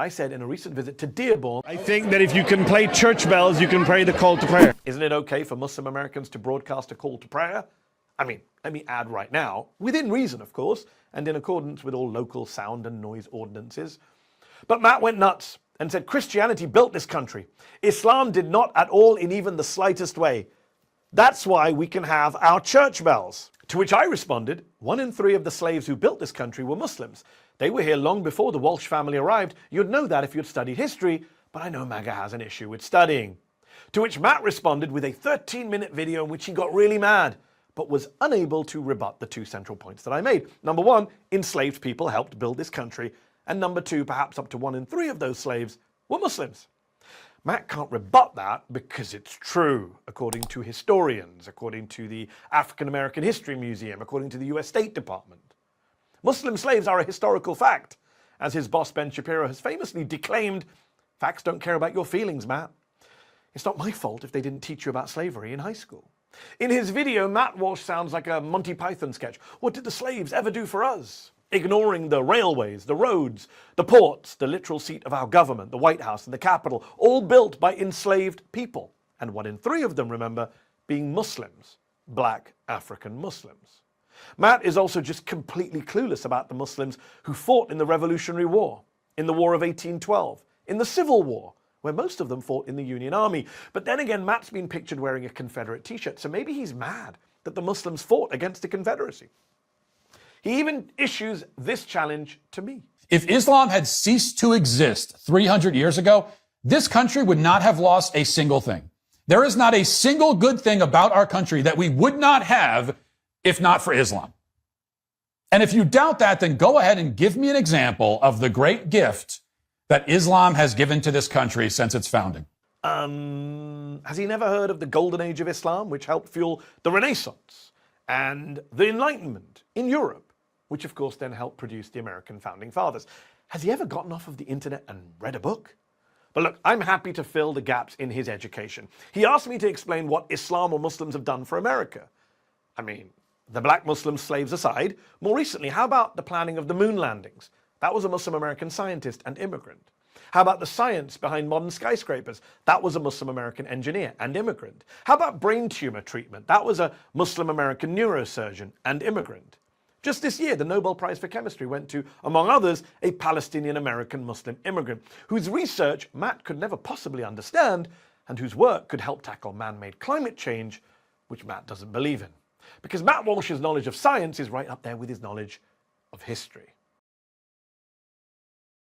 I said in a recent visit to Dearborn, I think that if you can play church bells, you can pray the call to prayer. Isn't it okay for Muslim Americans to broadcast a call to prayer? I mean, let me add right now, within reason, of course, and in accordance with all local sound and noise ordinances. But Matt went nuts and said Christianity built this country. Islam did not at all in even the slightest way. That's why we can have our church bells. To which I responded, 1 in 3 of the slaves who built this country were Muslims. They were here long before the Walsh family arrived. You'd know that if you'd studied history, but I know MAGA has an issue with studying. To which Matt responded with a 13-minute video in which he got really mad, but was unable to rebut the 2 central points that I made. Number 1, enslaved people helped build this country. And number 2, perhaps up to 1 in 3 of those slaves were Muslims. Matt can't rebut that because it's true, according to historians, according to the African American History Museum, according to the US State Department. Muslim slaves are a historical fact. As his boss Ben Shapiro has famously declaimed, facts don't care about your feelings, Matt. It's not my fault if they didn't teach you about slavery in high school. In his video, Matt Walsh sounds like a Monty Python sketch. What did the slaves ever do for us? Ignoring the railways, the roads, the ports, the literal seat of our government, the White House and the Capitol, all built by enslaved people. And 1 in 3 of them, remember, being Muslims, black African Muslims. Matt is also just completely clueless about the Muslims who fought in the Revolutionary War, in the War of 1812, in the Civil War, where most of them fought in the Union Army. But then again, Matt's been pictured wearing a Confederate t-shirt, so maybe he's mad that the Muslims fought against the Confederacy. He even issues this challenge to me. If Islam had ceased to exist 300 years ago, this country would not have lost a single thing. There is not a single good thing about our country that we would not have if not for Islam. And if you doubt that, then go ahead and give me an example of the great gift that Islam has given to this country since its founding. Has he never heard of the Golden Age of Islam, which helped fuel the Renaissance and the Enlightenment in Europe, which of course then helped produce the American founding fathers? Has he ever gotten off of the internet and read a book? But look, I'm happy to fill the gaps in his education. He asked me to explain what Islam or Muslims have done for America. I mean, the black Muslim slaves aside, more recently, how about the planning of the moon landings? That was a Muslim American scientist and immigrant. How about the science behind modern skyscrapers? That was a Muslim American engineer and immigrant. How about brain tumor treatment? That was a Muslim American neurosurgeon and immigrant. Just this year, the Nobel Prize for Chemistry went to, among others, a Palestinian American Muslim immigrant whose research Matt could never possibly understand and whose work could help tackle man-made climate change, which Matt doesn't believe in. Because Matt Walsh's knowledge of science is right up there with his knowledge of history.